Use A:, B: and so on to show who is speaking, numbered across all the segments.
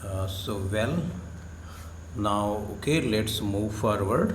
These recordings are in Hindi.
A: Well, now let's move forward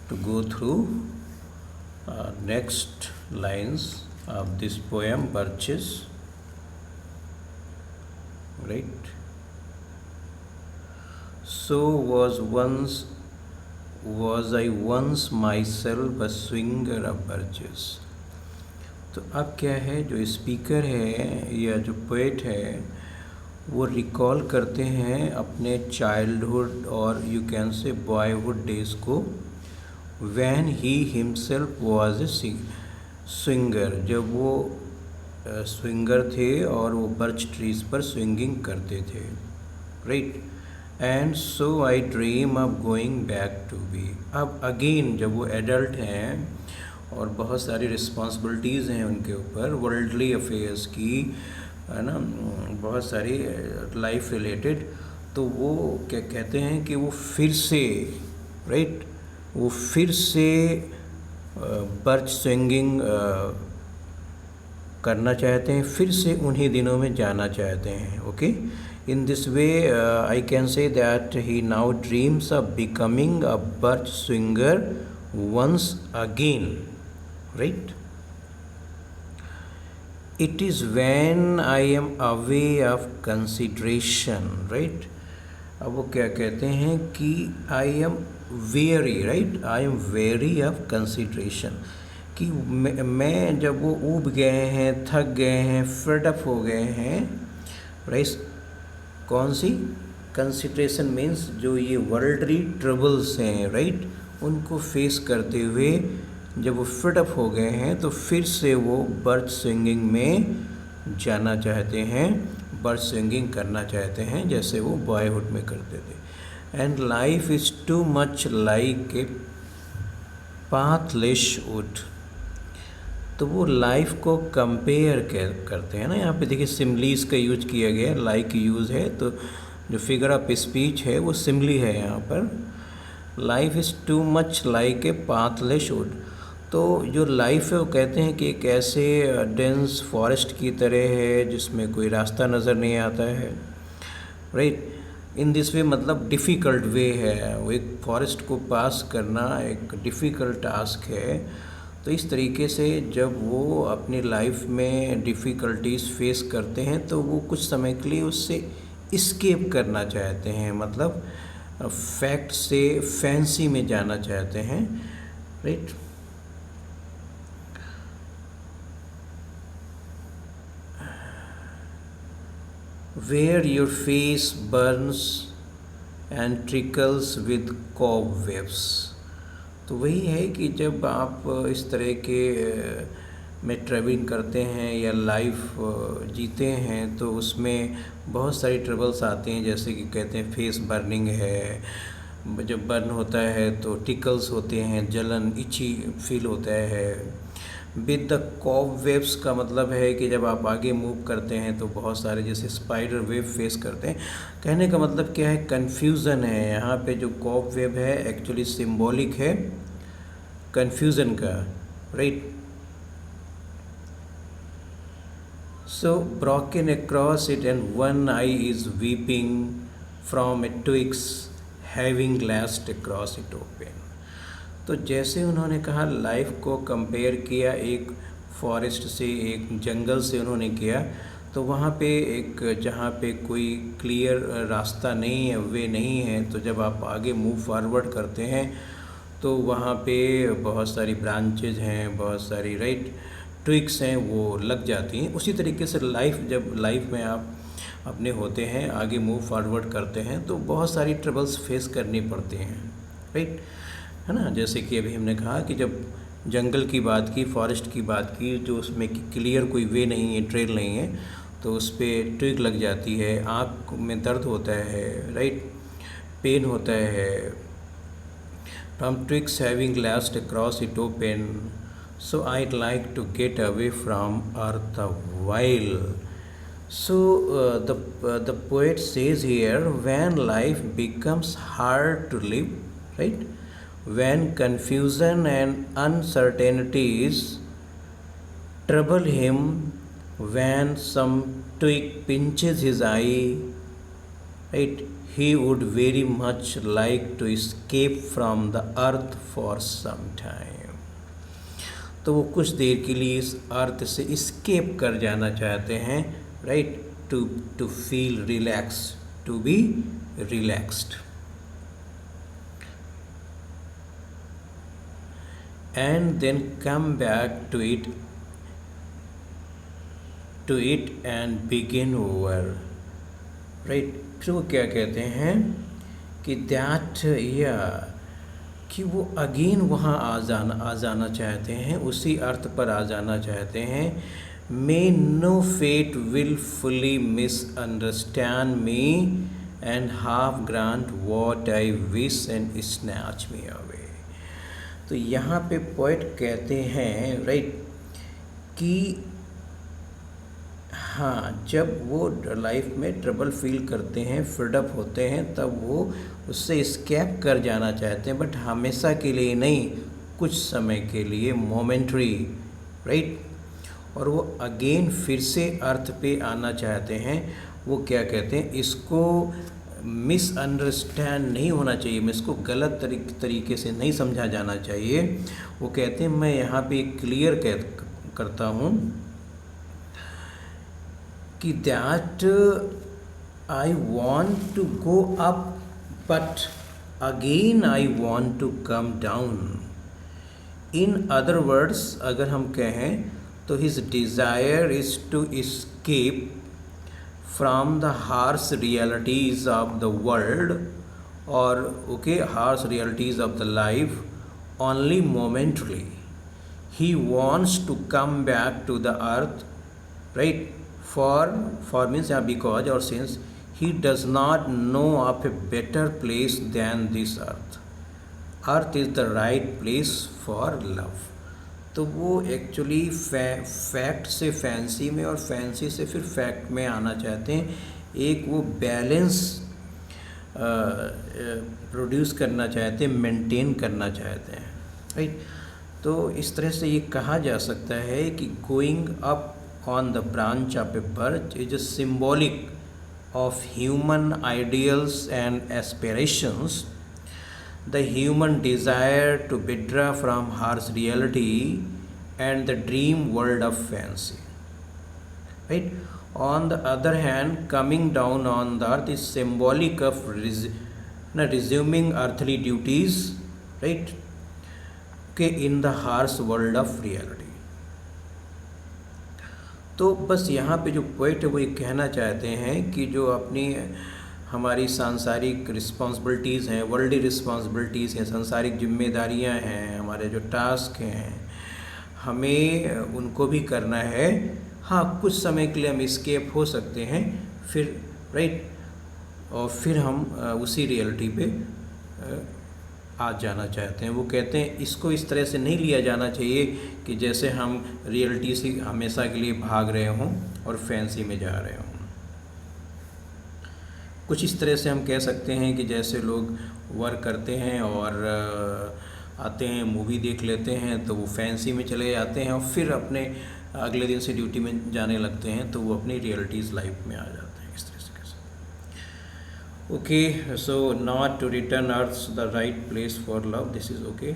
A: to go through next lines of this poem, Birches. Right? So was I once myself a swinger of birches. तो अब क्या है, जो स्पीकर है या जो पोएट है वो रिकॉल करते हैं अपने चाइल्डहुड और you can say boyhood days को, when he himself was a swinger, जब वो स्विंगर थे और वो बर्च ट्रीज पर स्विंगिंग करते थे. Right. And so I dream of going back to be. अब अगेन जब वो एडल्ट हैं और बहुत सारी रिस्पॉन्सिबिलिटीज़ हैं उनके ऊपर, वर्ल्डली अफेयर्स की, है ना, बहुत सारी लाइफ रिलेटेड, तो वो क्या कहते हैं कि वो फिर से, राइट, वो फिर से बर्च स्विंगिंग करना चाहते हैं, फिर से उन्हीं दिनों में जाना चाहते हैं. Okay. In this way, I can say that he now dreams of becoming a birch swinger once again. Right? It is when I am away of consideration. Right? अब वो क्या कहते हैं कि I am weary. Right? I am weary of consideration. कि मैं जब वो ऊब गए हैं, थक गए हैं, fed up हो गए हैं, राइट. कौन सी कंसिड्रेशन मीन्स जो ये वर्ल्डली ट्रबल्स हैं, राइट, उनको फेस करते हुए जब वो फिट अप हो गए हैं तो फिर से वो बर्च स्विंगिंग में जाना चाहते हैं, बर्च स्विंगिंग करना चाहते हैं जैसे वो बॉयहुड में करते थे. And life is too much like a pathless would. तो वो लाइफ को कंपेयर करते हैं ना. यहाँ पे देखिए सिमलीज का यूज किया गया है, लाइक यूज़ है, तो जो फिगर ऑफ स्पीच है वो सिमली है यहाँ पर. Life is too much like a pathless would. तो जो लाइफ है वो कहते हैं कि एक ऐसे डेंस फॉरेस्ट की तरह है जिसमें कोई रास्ता नज़र नहीं आता है. राइट. इन दिस वे मतलब डिफ़िकल्ट वे है, वो एक फॉरेस्ट को पास करना एक डिफ़िकल्ट टास्क है. तो इस तरीके से जब वो अपनी लाइफ में डिफ़िकल्टीज़ फेस करते हैं तो वो कुछ समय के लिए उससे इस्केप करना चाहते हैं, मतलब फैक्ट से फैंसी में जाना चाहते हैं. Right. Where your face burns and trickles with cobwebs. तो वही है कि जब आप इस तरह के में ट्रैवलिंग करते हैं या लाइफ जीते हैं तो उसमें बहुत सारी ट्रबल्स आते हैं, जैसे कि कहते हैं फेस बर्निंग है, जब बर्न होता है तो टिकल्स होते हैं, जलन, इची फील होता है. विद द कॉबवेब्स का मतलब है कि जब आप आगे मूव करते हैं तो बहुत सारे जैसे स्पाइडर वेब फेस करते हैं. कहने का मतलब क्या है, कन्फ्यूज़न है. यहाँ पे जो कॉबवेब है एक्चुअली सिंबॉलिक है कन्फ्यूज़न का. Right. So broken across it and one eye is weeping from a twigs having glassed across it open. तो जैसे उन्होंने कहा लाइफ को कंपेयर किया एक फॉरेस्ट से, एक जंगल से उन्होंने किया, तो वहाँ पे एक जहाँ पे कोई क्लियर रास्ता नहीं है, वे नहीं है, तो जब आप आगे मूव फॉरवर्ड करते हैं तो वहाँ पे बहुत सारी ब्रांचेज हैं, बहुत सारी राइट ट्विक्स हैं, वो लग जाती हैं. उसी तरीके से जब लाइफ में आप अपने होते हैं, आगे मूव फॉरवर्ड करते हैं तो बहुत सारी ट्रबल्स फेस करनी पड़ती हैं. राइट, है ना. जैसे कि अभी हमने कहा कि जब जंगल की बात की, फॉरेस्ट की बात की, जो उसमें क्लियर कोई वे नहीं है, ट्रेल नहीं है, तो उस पर ट्विग लग जाती है, आँख में दर्द होता है, राइट, पेन होता है. From twigs having last across it open, so I'd like to get away from earth a while. So the poet says here, when life becomes hard to live, right, when confusion and uncertainties trouble him, when some twig pinches his eye, right? He would very much like to escape from the earth for some time. तो वो कुछ देर के लिए इस अर्थ से escape कर जाना चाहते हैं, right? To feel relaxed, to be relaxed. And then come back to it and begin over, right? फिर वो क्या कहते हैं कि दैट या कि वो अगेन वहाँ आ जाना चाहते हैं, उसी अर्थ पर आ जाना चाहते हैं. May no fate will fully misunderstand me and half grant what I wish and snatch me away. तो यहाँ पे पोएट कहते हैं, राइट, कि हाँ, जब वो लाइफ में ट्रबल फील करते हैं, फ्रीडअप होते हैं, तब वो उससे स्केप कर जाना चाहते हैं, बट हमेशा के लिए नहीं, कुछ समय के लिए, मोमेंट्री, राइट. और वो अगेन फिर से अर्थ पे आना चाहते हैं. वो क्या कहते हैं, इसको मिसअंडरस्टैंड नहीं होना चाहिए, मैं इसको गलत तरीके से नहीं समझा जाना चाहिए. वो कहते हैं मैं यहाँ पे क्लियर करता हूँ कि that I want to go up but again I want to come down. In other words अगर हम कहें तो his desire is to escape from the harsh realities of the world or harsh realities of the life only momentarily. He wants to come back to the earth, right? For means because or since he does not know of a better place than this earth. Earth is the right place for love. तो वो एक्चुअली फैक्ट से फैंसी में और फैंसी से फिर फैक्ट में आना चाहते हैं. एक वो बैलेंस प्रोड्यूस करना चाहते हैं, मेंटेन करना चाहते हैं, राइट. तो इस तरह से ये कहा जा सकता है कि going up on the branch of A birch is a symbolic of human ideals and aspirations. The human desire to withdraw from harsh reality and the dream world of fancy, right? On the other hand, coming down on the earth is symbolic of resuming earthly duties, right? In the harsh world of reality. तो बस यहाँ पे जो पोएट है वो ये कहना चाहते हैं कि जो अपनी हमारी सांसारिक रिस्पॉन्सिबिलिटीज़ हैं, वर्ल्डी रिस्पॉन्सिबिलिटीज़ हैं, सांसारिक जिम्मेदारियां हैं, हमारे जो टास्क हैं, हमें उनको भी करना है. हाँ, कुछ समय के लिए हम एस्केप हो सकते हैं, फिर राइट, और फिर हम उसी रियलिटी पे आ जाना चाहते हैं. वो कहते हैं इसको इस तरह से नहीं लिया जाना चाहिए कि जैसे हम रियलिटी से हमेशा के लिए भाग रहे हों और फैंसी में जा रहे हों. कुछ इस तरह से हम कह सकते हैं कि जैसे लोग वर्क करते हैं और आते हैं, मूवी देख लेते हैं, तो वो फैंसी में चले जाते हैं और फिर अपने अगले दिन से ड्यूटी में जाने लगते हैं, तो वो अपनी रियलिटीज़ लाइफ में आ जाते हैं. इस तरह से कह सकते. Okay, so not to return earth the right place for love, this is okay.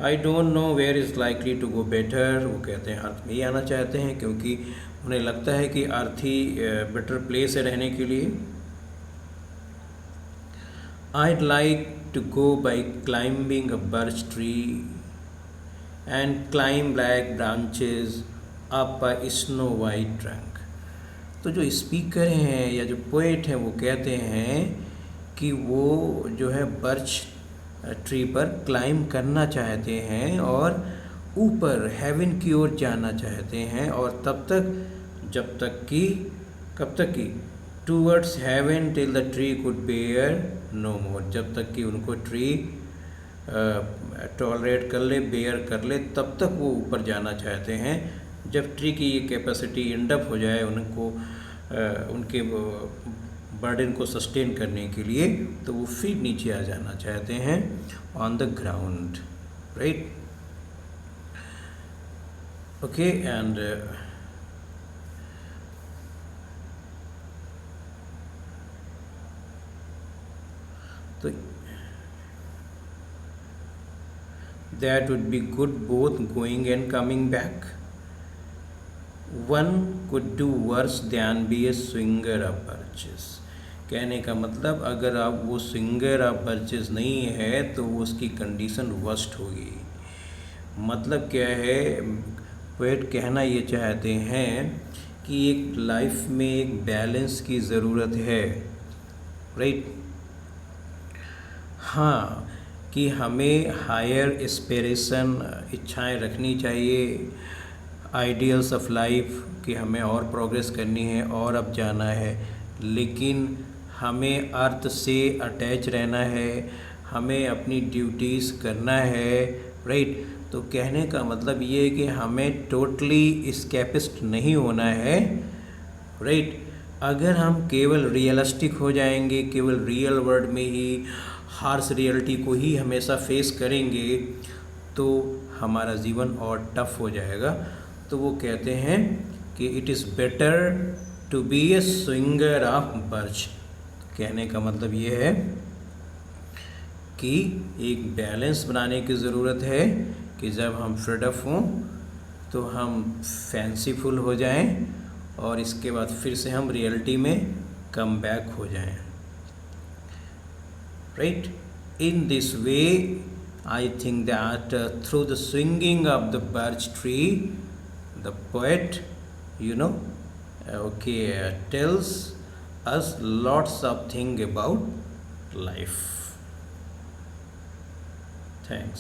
A: I don't know where is likely to go better. वो कहते हैं अर्थ में ही आना चाहते हैं क्योंकि उन्हें लगता है कि अर्थ ही बेटर प्लेस है रहने के लिए. I'd like to go by climbing a birch tree and climb black branches up a snow white trunk. तो जो स्पीकर हैं या जो पोएट हैं वो कहते हैं कि वो जो है बर्च ट्री पर क्लाइंब करना चाहते हैं और ऊपर हेवन की ओर जाना चाहते हैं, और तब तक जब तक कि कब तक कि towards heaven till the tree could bear no more, जब तक कि उनको ट्री टॉलरेट कर ले, बेयर कर ले, तब तक वो ऊपर जाना चाहते हैं. जब ट्री की ये कैपेसिटी एंड अप हो जाए उनको उनके बर्डन को सस्टेन करने के लिए, तो वो फिर नीचे आ जाना चाहते हैं on the ground, right. Okay, and तो that would be good both going and coming back. One could do worse than be a swinger of birches. कहने का मतलब अगर आप वो स्विंगर ऑफ बर्चेस नहीं है तो उसकी कंडीशन वर्स्ट होगी। मतलब क्या है, पोएट कहना ये चाहते हैं कि एक लाइफ में एक बैलेंस की ज़रूरत है, राइट। हाँ, कि हमें हायर एस्पिरेशन, इच्छाएं रखनी चाहिए, आइडियल्स ऑफ लाइफ कि हमें और प्रोग्रेस करनी है और अब जाना है, लेकिन हमें अर्थ से अटैच रहना है, हमें अपनी ड्यूटीज़ करना है, राइट। तो कहने का मतलब ये है कि हमें टोटली एस्केपिस्ट नहीं होना है, राइट। अगर हम केवल रियलिस्टिक हो जाएंगे, केवल रियल वर्ल्ड में ही हार्श रियलिटी को ही हमेशा फेस करेंगे तो हमारा जीवन और टफ हो जाएगा। तो वो कहते हैं कि it is better to be a swinger of birch. कहने का मतलब ये है कि एक बैलेंस बनाने की ज़रूरत है कि जब हम फेड अप हों तो हम फैंसीफुल हो जाएं और इसके बाद फिर से हम रियलिटी में कम बैक हो जाएं, right. In this way I think that through the swinging of the birch tree the poet tells us lots of things about life. Thanks.